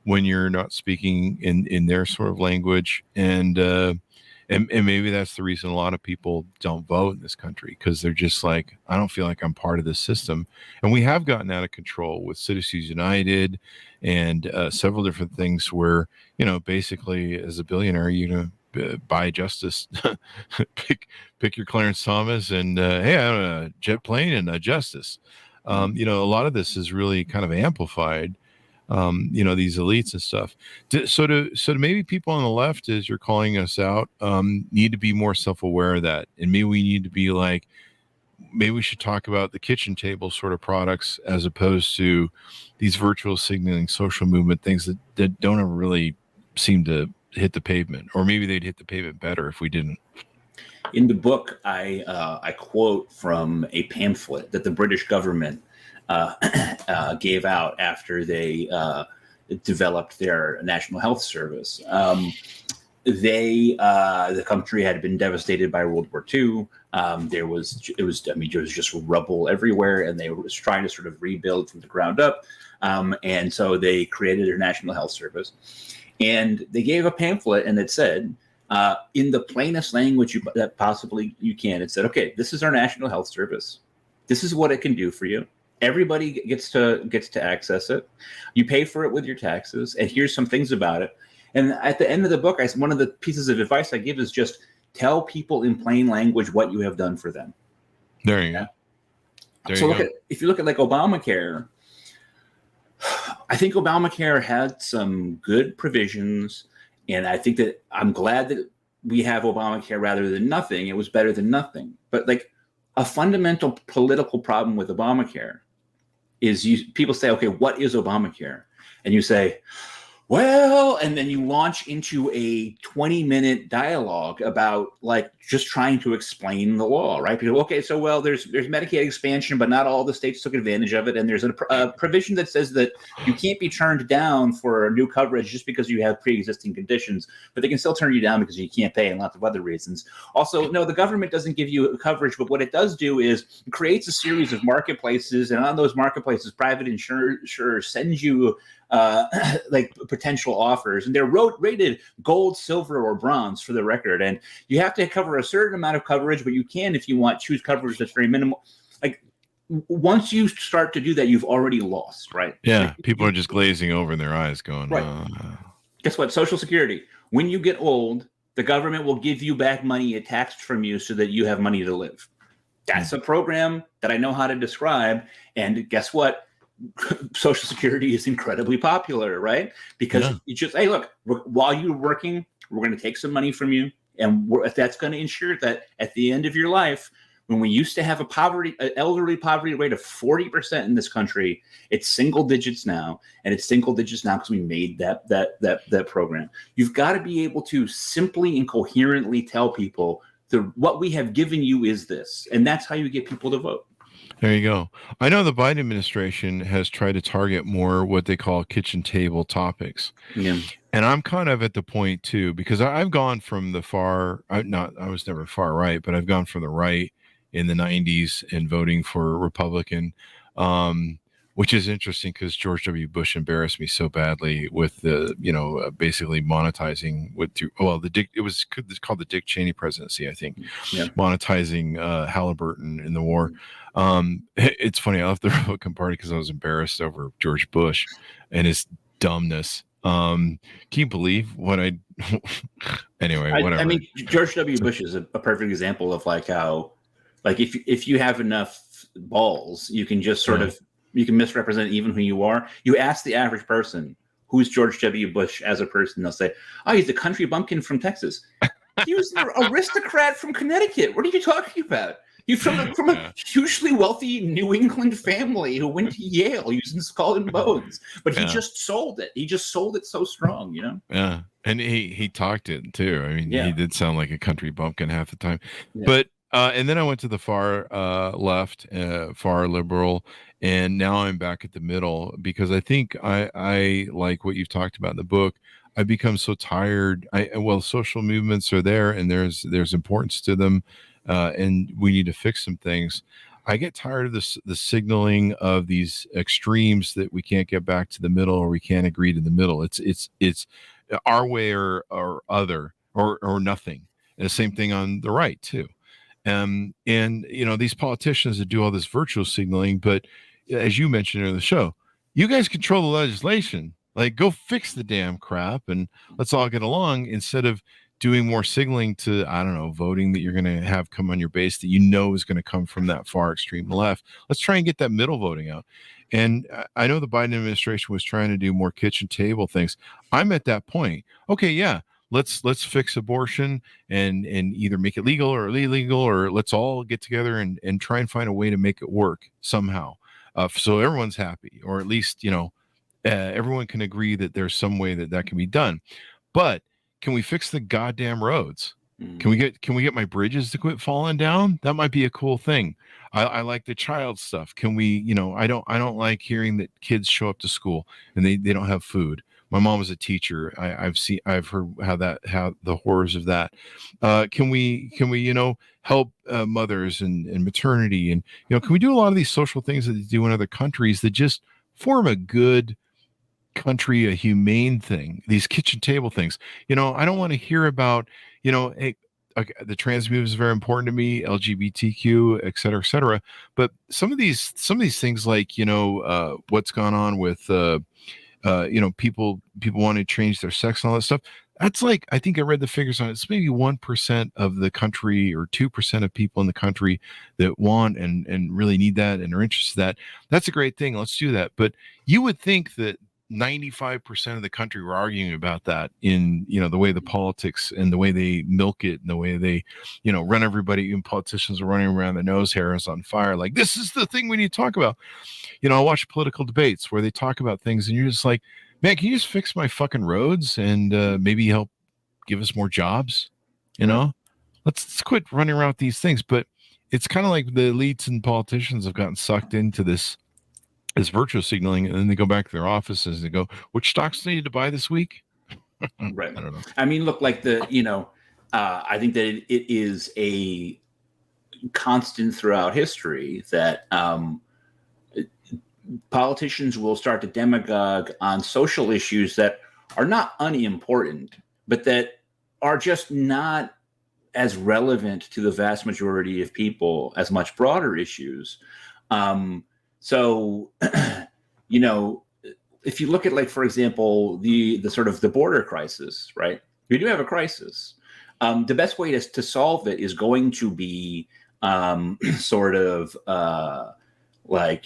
when you're not speaking in their sort of language. And maybe that's the reason a lot of people don't vote in this country, because they're just like, I don't feel like I'm part of this system. And we have gotten out of control with Citizens United and several different things where, basically as a billionaire, buy justice, pick your Clarence Thomas and, hey, I have a jet plane and a justice. A lot of this is really kind of amplified. These elites and stuff. So to maybe people on the left, as you're calling us out, need to be more self-aware of that. And maybe we need to be like, maybe we should talk about the kitchen table sort of products as opposed to these virtual signaling social movement things that don't ever really seem to hit the pavement, or maybe they'd hit the pavement better if we didn't. In the book, I quote from a pamphlet that the British government gave out after they developed their National Health Service. The country had been devastated by World War II. There was just rubble everywhere, and they were trying to sort of rebuild from the ground up. And so they created their National Health Service, and they gave a pamphlet, and it said, in the plainest language that possibly you can, it said, okay, this is our National Health Service. This is what it can do for you. Everybody gets to access it. You pay for it with your taxes, and here's some things about it. And at the end of the book, one of the pieces of advice I give is just tell people in plain language what you have done for them. There you go. If you look at like Obamacare, I think Obamacare had some good provisions, and I think that I'm glad that we have Obamacare rather than nothing. It was better than nothing. But like a fundamental political problem with Obamacare is people say, okay, what is Obamacare? And you say, well, and then you launch into a 20-minute dialogue about like just trying to explain the law, right? Because, okay, so well, there's Medicaid expansion, but not all the states took advantage of it. And there's a provision that says that you can't be turned down for new coverage just because you have pre-existing conditions, but they can still turn you down because you can't pay and lots of other reasons. Also, no, the government doesn't give you coverage, but what it does do is it creates a series of marketplaces, and on those marketplaces, private insurers send you like potential offers, and they're rated gold, silver, or bronze for the record. And you have to cover a certain amount of coverage, but you can, if you want, choose coverage that's very minimal. Like once you start to do that, you've already lost, right? Yeah, people are just glazing over in their eyes, going, right. Guess what? Social Security. When you get old, the government will give you back money it taxed from you so that you have money to live. That's a program that I know how to describe. And guess what? Social Security is incredibly popular, right? Because you just, hey, look, while you're working, we're going to take some money from you, and that's going to ensure that at the end of your life, when we used to have an elderly poverty rate of 40% in this country, it's single digits now, and it's single digits now because we made that program. You've got to be able to simply and coherently tell people what we have given you is this, and that's how you get people to vote. There you go. I know the Biden administration has tried to target more what they call kitchen table topics. Yeah. And I'm kind of at the point too, because I've gone from the I was never far right, but I've gone from the right in the 90s and voting for Republican, which is interesting because George W. Bush embarrassed me so badly with the, basically monetizing it was called the Dick Cheney presidency, I think, monetizing Halliburton in the war. It's funny, I left the Republican Party because I was embarrassed over George Bush and his dumbness. Can you believe what anyway, whatever. I mean, George W. Bush is a perfect example of like how, like if you have enough balls, you can just sort of, you can misrepresent even who you are. You ask the average person, who's George W. Bush as a person, they'll say, oh, he's a country bumpkin from Texas. He was an aristocrat from Connecticut. What are you talking about? He's from a hugely wealthy New England family who went to Yale using skull and bones. But he just sold it. He just sold it so strong, Yeah. And he talked it too. I mean, he did sound like a country bumpkin half the time. Yeah. But and then I went to the far left, far liberal, and now I'm back at the middle because I think I like what you've talked about in the book. I become so tired. Social movements are there, and there's importance to them, and we need to fix some things. I get tired of the signaling of these extremes that we can't get back to the middle, or we can't agree to the middle. It's our way or other or nothing. And the same thing on the right too. And these politicians that do all this virtual signaling, but as you mentioned in the show, you guys control the legislation. Like, go fix the damn crap and let's all get along, instead of doing more signaling to, I don't know, voting that you're going to have come on your base that is going to come from that far extreme left. Let's try and get that middle voting out. And I know the Biden administration was trying to do more kitchen table things. I'm at that point. Okay, yeah. Let's fix abortion and either make it legal or illegal, or let's all get together and try and find a way to make it work somehow, so everyone's happy, or at least everyone can agree that there's some way that can be done. But can we fix the goddamn roads? Can we get my bridges to quit falling down? That might be a cool thing. I like the child stuff. Can we? I don't like hearing that kids show up to school and they don't have food. My mom was a teacher. I've heard how the horrors of that. Can we help mothers and maternity, and can we do a lot of these social things that they do in other countries that just form a good country, a humane thing, these kitchen table things. I don't want to hear about, hey, okay, the trans movement is very important to me, LGBTQ, et cetera, but some of these things, like what's gone on with people want to change their sex and all that stuff. That's like, I think I read the figures on it. It's maybe 1% of the country or 2% of people in the country that want and really need that and are interested in that. That's a great thing. Let's do that. But you would think that 95% of the country were arguing about that in, the way the politics and the way they milk it and the way they, run everybody. Even politicians are running around, their nose hair is on fire. Like, this is the thing we need to talk about. I watch political debates where they talk about things and you're just like, man, can you just fix my fucking roads and maybe help give us more jobs? Let's quit running around with these things. But it's kind of like the elites and politicians have gotten sucked into this virtual signaling, and then they go back to their offices and they go, which stocks do I need to buy this week? Right. I don't know. I mean, look, like I think that it is a constant throughout history that politicians will start to demagogue on social issues that are not unimportant, but that are just not as relevant to the vast majority of people as much broader issues. So, if you look at, like, for example, the sort of the border crisis, right? We do have a crisis. The best way to solve it is going to be sort of like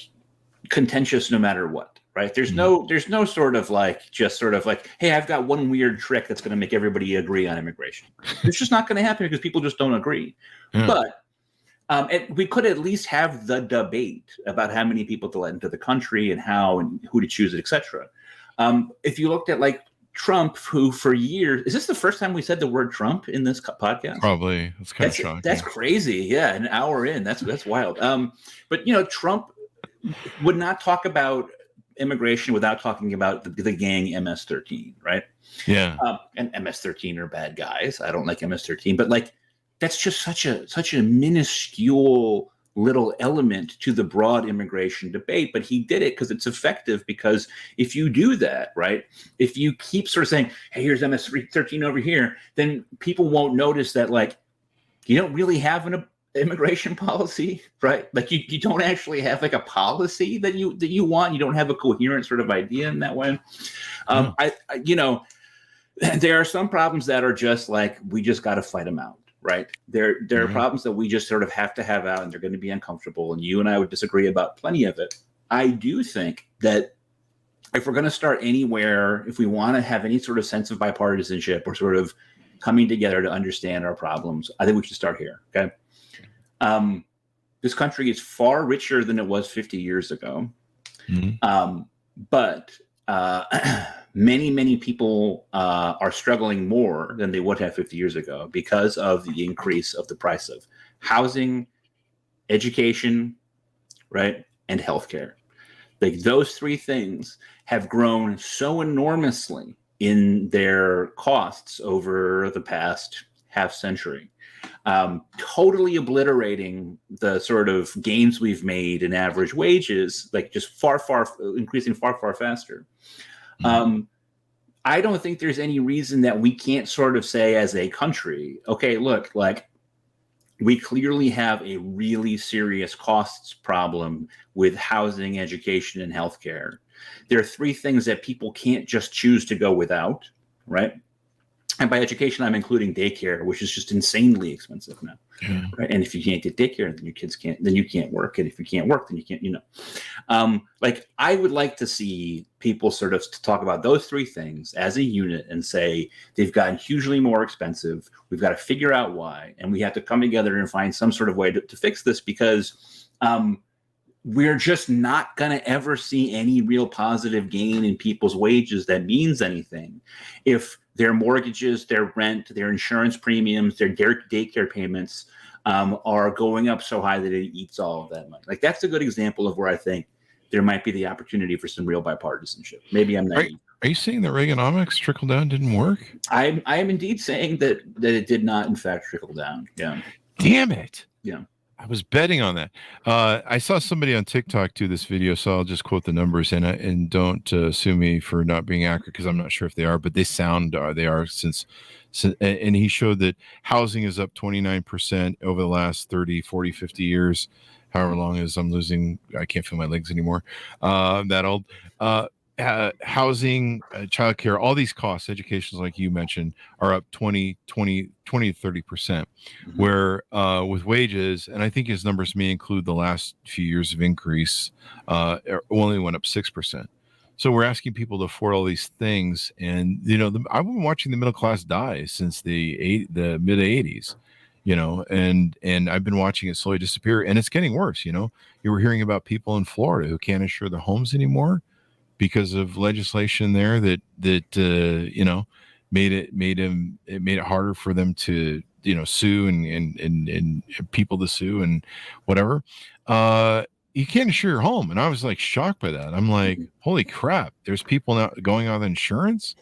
contentious no matter what, right? There's no sort of like, just sort of like, hey, I've got one weird trick that's going to make everybody agree on immigration. It's just not going to happen because people just don't agree. But we could at least have the debate about how many people to let into the country and how and who to choose it, etc. If you looked at, like, Trump, who for years, is this the first time we said the word Trump in this podcast? Probably. It's kind of shocking. That's crazy. Yeah, an hour in. That's wild. But Trump would not talk about immigration without talking about the gang MS-13, right? Yeah. And MS-13 are bad guys. I don't like MS-13, but, like, that's just such a minuscule little element to the broad immigration debate, but he did it because it's effective. Because if you do that, right, if you keep sort of saying, hey, here's MS-13 over here, then people won't notice that, like, you don't really have an immigration policy, right? Like you don't actually have like a policy that you want. You don't have a coherent sort of idea in that way. There are some problems that are just like, we just got to fight them out. Right. There are problems that we just sort of have to have out, and they're going to be uncomfortable. And you and I would disagree about plenty of it. I do think that if we're going to start anywhere, if we want to have any sort of sense of bipartisanship or sort of coming together to understand our problems, I think we should start here. Okay. This country is far richer than it was 50 years ago. But many people are struggling more than they would have 50 years ago because of the increase of the price of housing, education, right, and healthcare. Like those three things have grown so enormously in their costs over the past half century, totally obliterating the sort of gains we've made in average wages, like just increasing far faster. I don't think there's any reason that we can't sort of say as a country, okay, look, like we clearly have a really serious costs problem with housing, education, and healthcare. There are three things that people can't just choose to go without, right? And by education, I'm including daycare, which is just insanely expensive now. Right? And if you can't get daycare, then your kids can't. Then you can't work, and if you can't work, then you can't. Like I would like to see people sort of talk about those three things as a unit and say they've gotten hugely more expensive. We've got to figure out why, and we have to come together and find some sort of way to fix this, because we're just not going to ever see any real positive gain in people's wages that means anything if their mortgages, their rent, their insurance premiums, their daycare payments are going up so high that it eats all of that money. Like that's a good example of where I think there might be the opportunity for some real bipartisanship. Maybe I'm naive. Are you saying that Reaganomics trickle down didn't work? I am indeed saying that it did not, in fact, trickle down. Yeah. Damn it. Yeah. I was betting on that. I saw somebody on TikTok do this video, so I'll just quote the numbers and don't sue me for not being accurate, because I'm not sure if they are, but they are since and he showed that housing is up 29% over the last 30, 40, 50 years, however long as I can't feel my legs anymore. That old. Housing, childcare, all these costs, education, like you mentioned, are up 20 to 30%, where with wages, and I think his numbers may include the last few years of increase, only went up 6%. So we're asking people to afford all these things. And, I've been watching the middle class die since the mid 80s, and I've been watching it slowly disappear, and it's getting worse. You were hearing about people in Florida who can't insure their homes anymore because of legislation there that made it harder for them to sue and people to sue and whatever. You can't insure your home, and I was like shocked by that. I'm like, holy crap! There's people now going on insurance.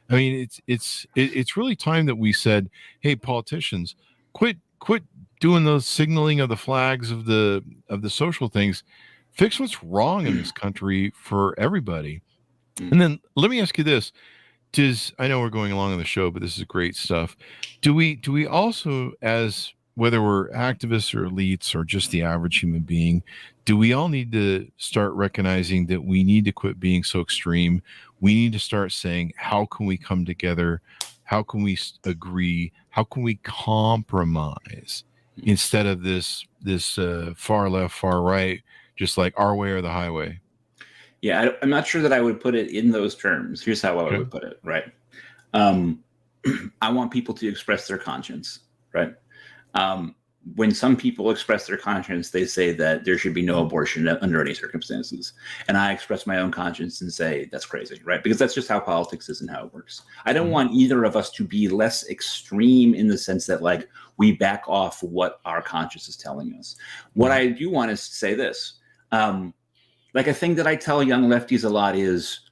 I mean, it's really time that we said, hey, politicians, quit doing those signaling of the flags of the social things. Fix what's wrong in this country for everybody. And then let me ask you this. I know we're going along on the show, but this is great stuff. Do we also, as whether we're activists or elites or just the average human being, do we all need to start recognizing that we need to quit being so extreme? We need to start saying, how can we come together? How can we agree? How can we compromise instead of this far left, far right, just like our way or the highway? Yeah, I'm not sure that I would put it in those terms. Here's how I would put it, right? I want people to express their conscience, right? When some people express their conscience, they say that there should be no abortion under any circumstances. And I express my own conscience and say, that's crazy, right? Because that's just how politics is and how it works. I don't want either of us to be less extreme in the sense that, like, we back off what our conscience is telling us. What I do want is to say this. Like, a thing that I tell young lefties a lot is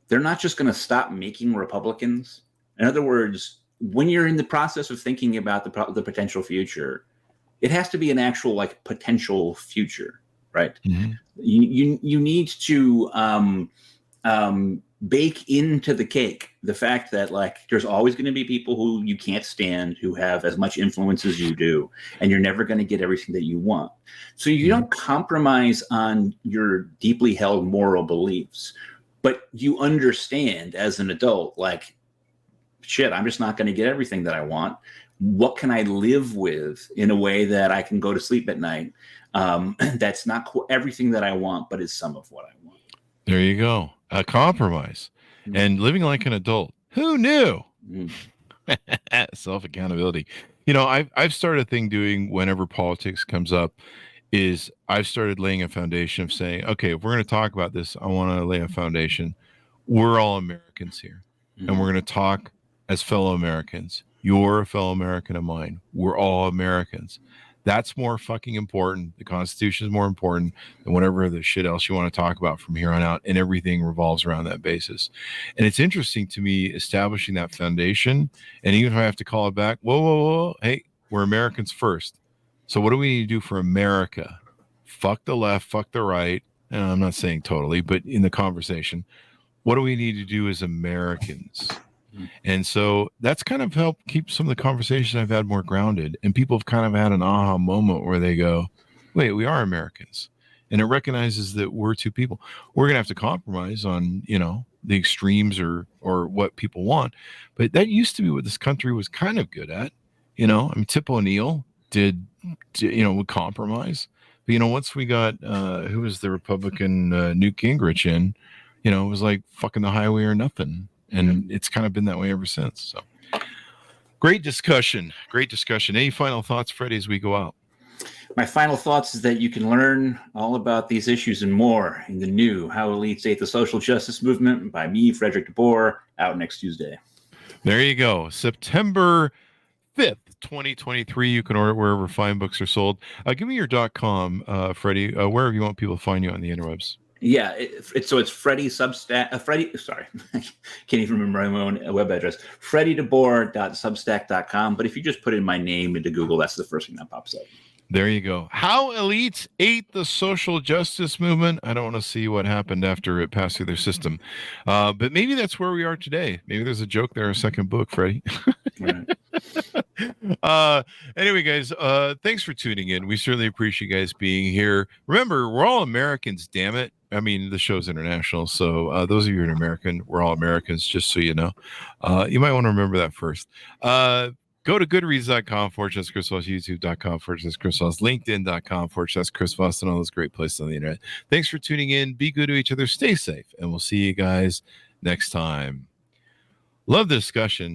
they're not just going to stop making Republicans. In other words, when you're in the process of thinking about the potential future, it has to be an actual like potential future, right? Mm-hmm. You need to bake into the cake the fact that like there's always going to be people who you can't stand, who have as much influence as you do, and you're never going to get everything that you want. So you don't compromise on your deeply held moral beliefs, but you understand as an adult, like, shit, I'm just not going to get everything that I want. What can I live with in a way that I can go to sleep at night? That's not everything that I want, but is some of what I want. There you go. A compromise and living like an adult. Who knew? Self-accountability. You know, I've started a thing doing whenever politics comes up is I've started laying a foundation of saying, okay, if we're going to talk about this, I want to lay a foundation. We're all Americans here, and we're going to talk as fellow Americans. You're a fellow American of mine. We're all Americans. That's more fucking important. The Constitution is more important than whatever the shit else you want to talk about from here on out. And everything revolves around that basis. And it's interesting to me establishing that foundation. And even if I have to call it back, whoa. Hey, we're Americans first. So what do we need to do for America? Fuck the left, fuck the right. And I'm not saying totally, but in the conversation, what do we need to do as Americans? And so that's kind of helped keep some of the conversations I've had more grounded. And people have kind of had an aha moment where they go, wait, we are Americans. And it recognizes that we're two people. We're going to have to compromise on, you know, the extremes or what people want. But that used to be what this country was kind of good at. You know, I mean, Tip O'Neill would compromise. But, you know, once we got, who was the Republican Newt Gingrich in, you know, it was like fucking the highway or nothing. And it's kind of been that way ever since. So great discussion. Any final thoughts, Freddie, as we go out? My final thoughts is that you can learn all about these issues and more in the new How Elites Ate the Social Justice Movement by me, Fredrik deBoer, out next Tuesday. There you go. September 5th, 2023. You can order it wherever fine books are sold. Give me your .com, Freddie, wherever you want people to find you on the interwebs. Yeah, it's Freddie Substack. Sorry, I can't even remember my own web address. FreddieDeBoer.substack.com. But if you just put in my name into Google, that's the first thing that pops up. There you go. How Elites Ate the Social Justice Movement. I don't want to see what happened after it passed through their system. But maybe that's where we are today. Maybe there's a joke there, a second book, Freddie. Right. Anyway, guys, thanks for tuning in. We certainly appreciate you guys being here. Remember, we're all Americans, damn it. I mean, the show's international, so those of you who are American, we're all Americans, just so you know. You might want to remember that first. Go to goodreads.com/Chris Voss, youtube.com/Chris Voss, linkedin.com/Chris Voss, and all those great places on the internet. Thanks for tuning in. Be good to each other. Stay safe, and we'll see you guys next time. Love the discussion.